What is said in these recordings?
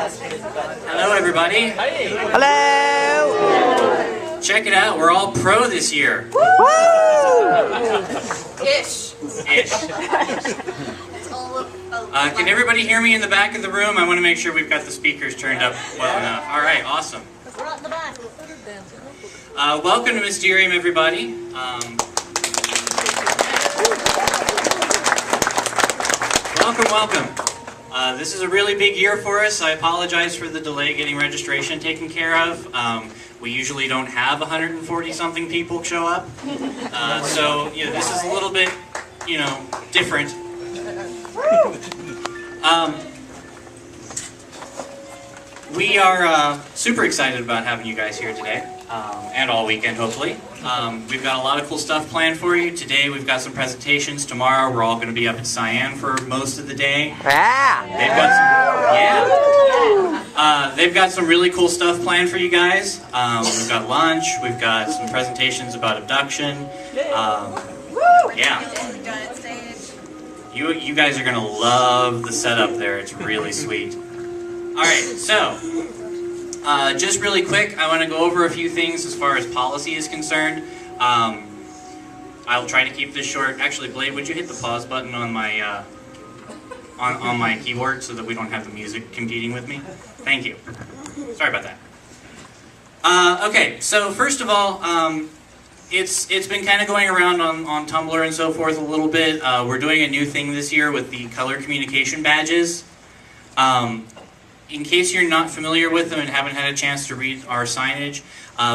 Hello, everybody. Hello. Check it out. We're all pro this year. Woo! Ish. Ish. Can everybody hear me in the back of the room? I want to make sure we've got the speakers turned up well enough. All right, awesome. Right in the back. Welcome to Mysterium, everybody. Welcome. This is a really big year for us. I apologize for the delay getting registration taken care of. We usually don't have 140-something people show up. So, this is a little bit, different. We are super excited about having you guys here today, and all weekend, hopefully. We've got a lot of cool stuff planned for you. Today we've got some presentations. Tomorrow we're all going to be up at Cyan for most of the day. They've got some really cool stuff planned for you guys. We've got lunch. We've got some presentations about abduction. You guys are going to love the setup there. It's really sweet. Alright, so, just really quick, I want to go over a few things as far as policy is concerned. I'll try to keep this short. Actually, Blade, would you hit the pause button on my on my keyboard so that we don't have the music competing with me? Thank you. Sorry about that. Okay, so first of all, it's been kind of going around on Tumblr and so forth a little bit. We're doing a new thing this year with the color communication badges. In case you're not familiar with them and haven't had a chance to read our signage,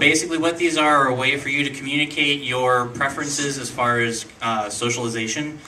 basically what these are a way for you to communicate your preferences as far as socialization.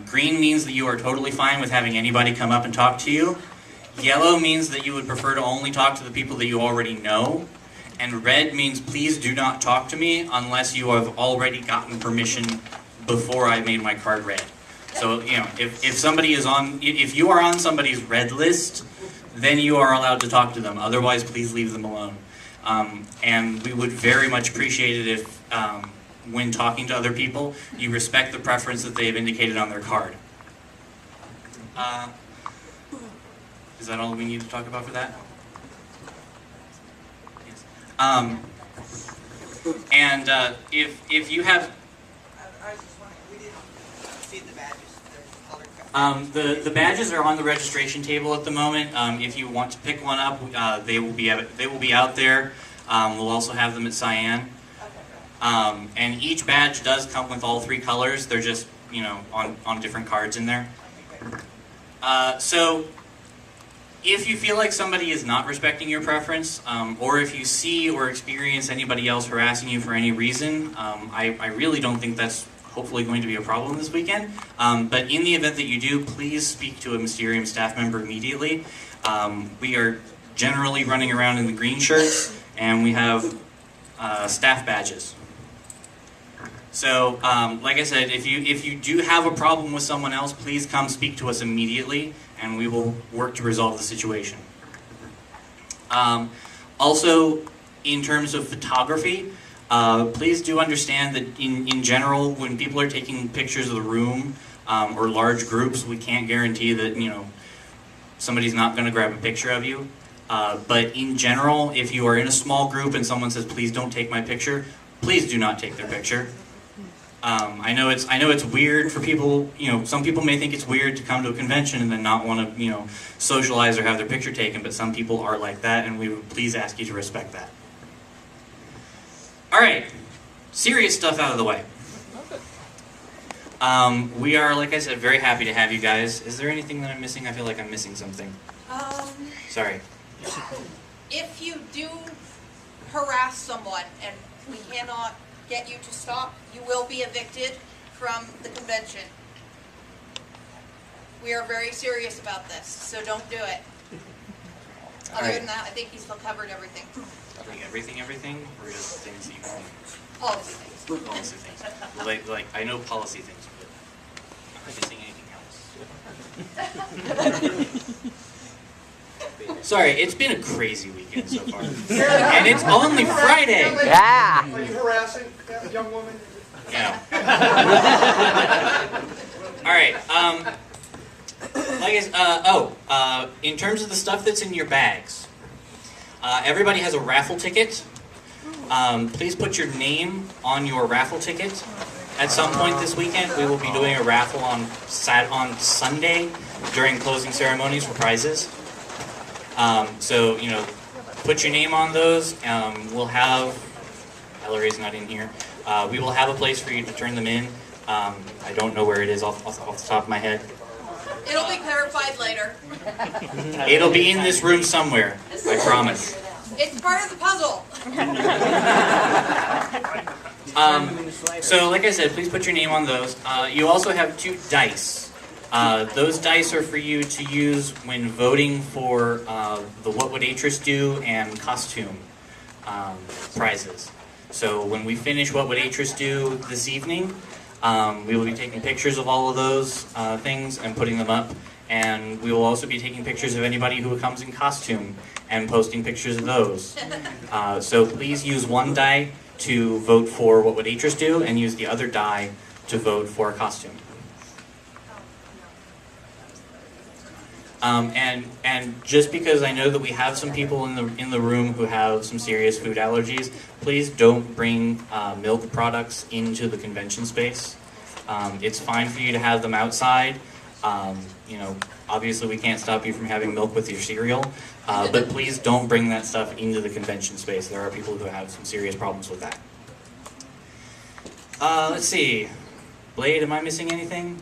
Green means that you are totally fine with having anybody come up and talk to you. Yellow means that you would prefer to only talk to the people that you already know. And red means please do not talk to me unless you have already gotten permission before I made my card red. So, if somebody is if you are on somebody's red list, then you are allowed to talk to them. Otherwise, please leave them alone. And we would very much appreciate it if, when talking to other people, you respect the preference that they have indicated on their card. Is that all we need to talk about for that? Yes. And if you have... I was just wondering, we didn't see the badges. The badges are on the registration table at the moment. If you want to pick one up, they will be out there. We'll also have them at Cyan. And each badge does come with all three colors. They're just on different cards in there. So if you feel like somebody is not respecting your preference, or if you see or experience anybody else harassing you for any reason, I really don't think that's hopefully going to be a problem this weekend. But in the event that you do, please speak to a Mysterium staff member immediately. We are generally running around in the green shirts, and we have staff badges. So, like I said, if you do have a problem with someone else, please come speak to us immediately, and we will work to resolve the situation. Also, in terms of photography, please do understand that in general, when people are taking pictures of the room or large groups, we can't guarantee that somebody's not going to grab a picture of you. But in general, if you are in a small group and someone says, "Please don't take my picture," please do not take their picture. I know it's weird for people. Some people may think it's weird to come to a convention and then not want to socialize or have their picture taken. But some people are like that, and we would please ask you to respect that. Alright, serious stuff out of the way. We are, like I said, very happy to have you guys. Is there anything that I'm missing? I feel like I'm missing something. Sorry. If you do harass someone and we cannot get you to stop, you will be evicted from the convention. We are very serious about this, so don't do it. Other than that, I think he's still covered everything. Everything, or just things that you can... Policy things. Policy things. Like, I know policy things, but I'm not missing anything else. Sorry, it's been a crazy weekend so far. And it's only Friday! Yeah! Are you harassing that young woman? Yeah. Alright, In terms of the stuff that's in your bags, everybody has a raffle ticket. Please put your name on your raffle ticket. At some point this weekend, we will be doing a raffle on Sunday during closing ceremonies for prizes. So, you know, put your name on those. We'll have, Hillary's not in here. We will have a place for you to turn them in. I don't know where it is off the top of my head. It'll be clarified later. It'll be in this room somewhere, I promise. It's part of the puzzle. So, like I said, please put your name on those. You also have 2 dice. Those dice are for you to use when voting for the What Would Atris Do and costume prizes. So when we finish What Would Atris Do this evening, we will be taking pictures of all of those things and putting them up. And we will also be taking pictures of anybody who comes in costume and posting pictures of those. So please use 1 die to vote for What Would Atris Do, and use the other die to vote for a costume. And just because I know that we have some people in the room who have some serious food allergies, please don't bring milk products into the convention space. It's fine for you to have them outside. You know, obviously we can't stop you from having milk with your cereal, but please don't bring that stuff into the convention space. There are people who have some serious problems with that. Let's see. Blade, am I missing anything?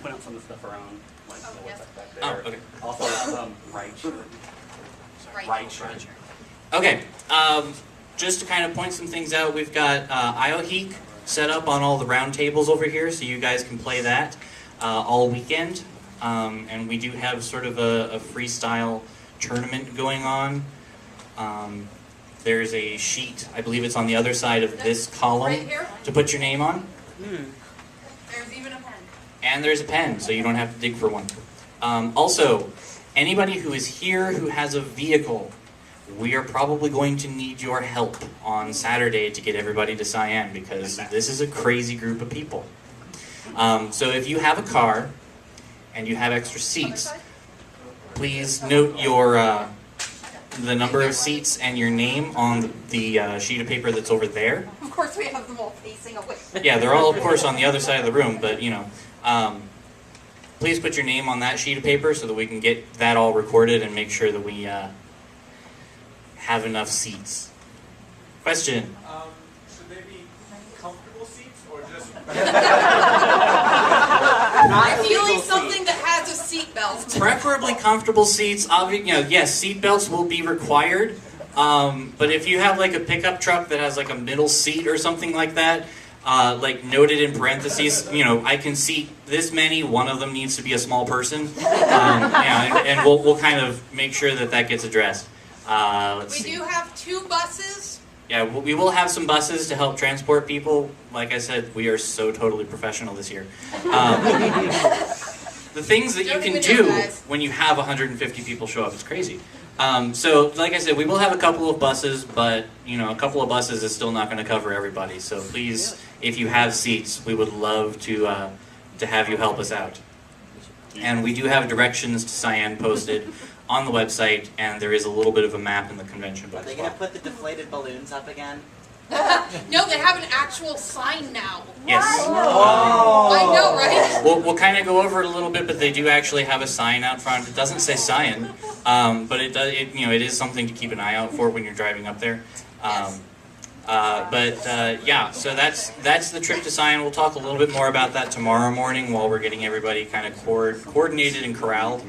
Put out some of the stuff around, like yes. back there. Oh, okay. Also, right shirt. Right shirt. Okay, just to kind of point some things out, we've got IOHEEK set up on all the round tables over here, so you guys can play that all weekend. And we do have sort of a freestyle tournament going on. There's a sheet, I believe it's on the other side of this column, Right here? to put your name on. There's even a pen. And there's a pen, so you don't have to dig for one. Also, anybody who is here who has a vehicle, we are probably going to need your help on Saturday to get everybody to Cyan, because this is a crazy group of people. So if you have a car and you have extra seats, please note your the number of seats and your name on the sheet of paper that's over there. Of course, we have them all facing away. Yeah, they're all, of course, on the other side of the room, but, you know, please put your name on that sheet of paper so that we can get that all recorded and make sure that we have enough seats. Question? Should they be comfortable seats or just? Ideally, something that has a seatbelt. Preferably comfortable seats. You know, yes, seat belts will be required. But if you have like a pickup truck that has like a middle seat or something like that, like noted in parentheses, you know, I can seat this many. One of them needs to be a small person. Yeah, and we'll kind of make sure that that gets addressed. Let's see. We do have 2 buses. Yeah, we will have some buses to help transport people. Like I said, we are so totally professional this year. The things that you Don't can even know, do guys. when you have 150 people show up, it's crazy. So, like I said, we will have a couple of buses, but, you know, a couple of buses is still not going to cover everybody. So please, if you have seats, we would love to have you help us out. And we do have directions to Cyan posted on the website, and there is a little bit of a map in the convention book Are they as going well. to put the deflated balloons up again? No, they have an actual sign now. Yes. I know, right? We'll kind of go over it a little bit, but they do actually have a sign out front. It doesn't say Cyan, but it does. You know, it is something to keep an eye out for when you're driving up there. Yeah, so that's the trip to Cyan. We'll talk a little bit more about that tomorrow morning while we're getting everybody kind of coordinated and corralled.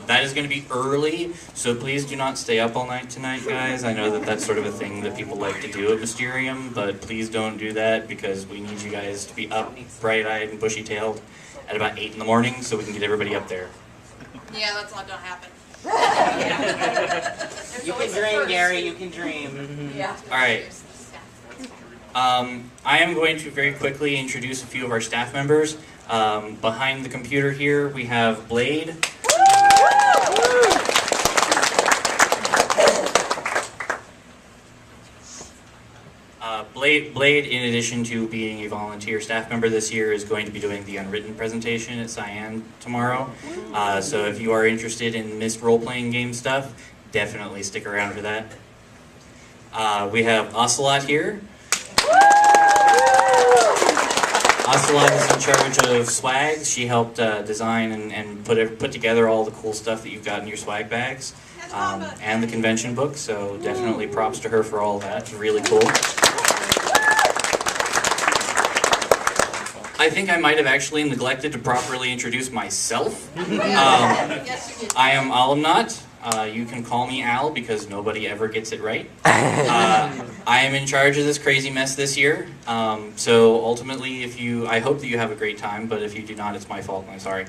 That is going to be early, so please do not stay up all night tonight, guys. I know that that's sort of a thing that people like to do at Mysterium, but please don't do that because we need you guys to be up, bright-eyed and bushy-tailed at about 8 in the morning so we can get everybody up there. Yeah, that's not gonna happen. You can dream, Gary, you can dream. Yeah. All right. I am going to very quickly introduce a few of our staff members. Behind the computer here, we have Blade. Blade, in addition to being a volunteer staff member this year, is going to be doing the unwritten presentation at Cyan tomorrow. So if you are interested in Mist role-playing game stuff, definitely stick around for that. We have Ocelot here. Ocelot is in charge of swag. She helped design and put together all the cool stuff that you've got in your swag bags. And the convention book, so definitely props to her for all that. It's really cool. I think I might have actually neglected to properly introduce myself. I am Alamnat. You can call me Al because nobody ever gets it right. I am in charge of this crazy mess this year. So ultimately, I hope that you have a great time, but if you do not, it's my fault. I'm sorry.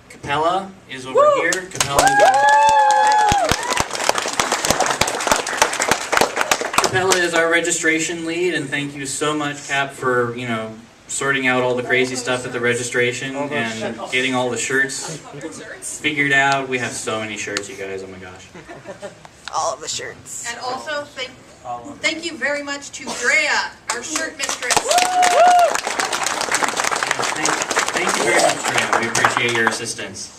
Capella is over here. Capella is our registration lead, and thank you so much, Cap, for sorting out all the crazy stuff at the registration and getting all the shirts figured out. We have so many shirts, you guys. Oh my gosh. All of the shirts. And also, thank you very much to Drea, our shirt mistress. Thank you very much, Drea. We appreciate your assistance.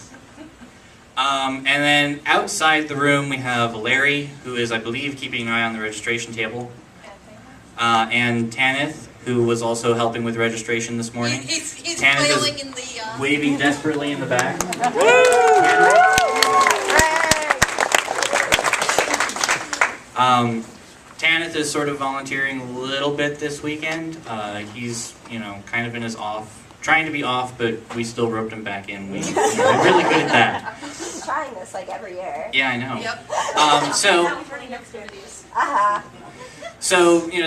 And then outside the room, we have Larry, who is, I believe, keeping an eye on the registration table. And Tanith, who was also helping with registration this morning. He's Tanith flailing in the... waving desperately in the back. Tanith is sort of volunteering a little bit this weekend. He's, kind of in his trying to be off, but we still roped him back in. We're really good at that. He's trying this like every year. Yeah, I know. Yep. So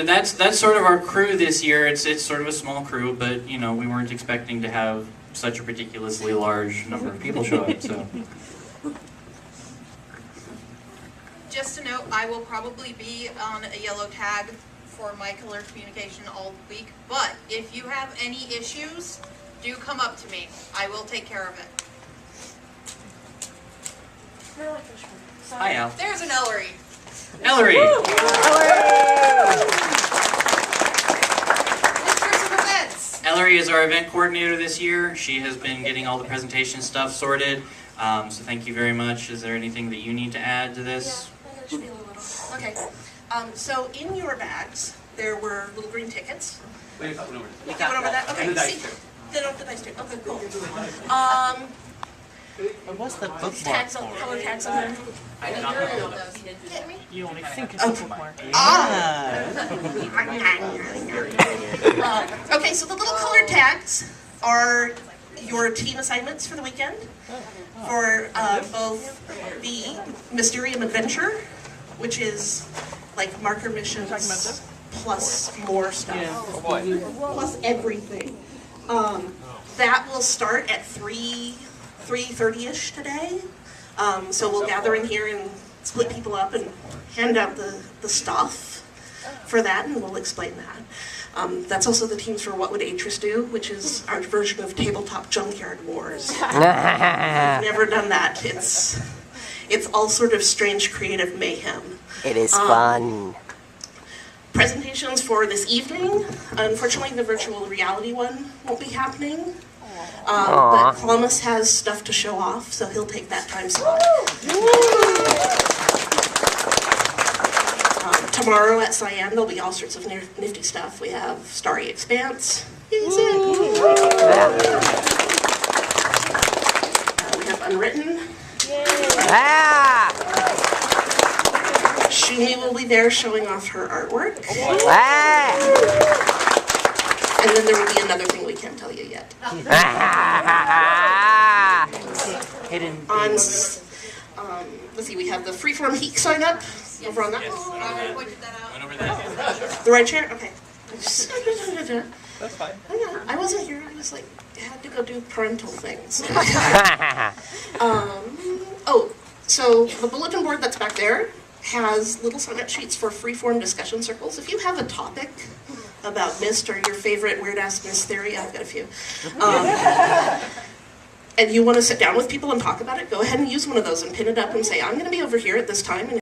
that's sort of our crew this year. It's sort of a small crew, but we weren't expecting to have such a ridiculously large number of people show up. So. Just a note, I will probably be on a yellow tag for my color communication all week, but if you have any issues, do come up to me. I will take care of it. Hi, Al. There's an Ellery. Ellery! Mistress of Events. Ellery is our event coordinator this year. She has been getting all the presentation stuff sorted. So thank you very much. Is there anything that you need to add to this? Okay, so in your bags, there were little green tickets. Wait, one over there. You went over that? Okay, And the dice see. too. Then off the dice too. Okay, cool. What's the Tags on, color tags on there. I did not know those. Kidding me? You only think it's a bookmark. Okay, so the little colored tags are your team assignments for the weekend for both the Mysterium Adventure, which is like marker missions plus more stuff, plus everything. That will start at 3:30ish today. So we'll gather in here and split people up and hand out the stuff for that, and we'll explain that. That's also the teams for What Would Atris Do, which is our version of Tabletop Junkyard Wars. We've never done that. It's all sort of strange creative mayhem. It is fun. Presentations for this evening. Unfortunately, the virtual reality one won't be happening. But Columbus has stuff to show off, so he'll take that time slot. Tomorrow at Cyan, there'll be all sorts of nifty stuff. We have Starry Expanse. We have Unwritten. Shumi will be there showing off her artwork. And then there will be another thing we can't tell you yet. Hidden. Let's see, we have the freeform heat sign up over on that. I pointed that out. Went over that. The right chair? Okay. That's fine. I wasn't here. I was like, I had to go do parental things. So the bulletin board that's back there has little sign-up sheets for freeform discussion circles. If you have a topic about Myst or your favorite weird-ass Myst theory, I've got a few, and you want to sit down with people and talk about it, go ahead and use one of those and pin it up and say, I'm going to be over here at this time, and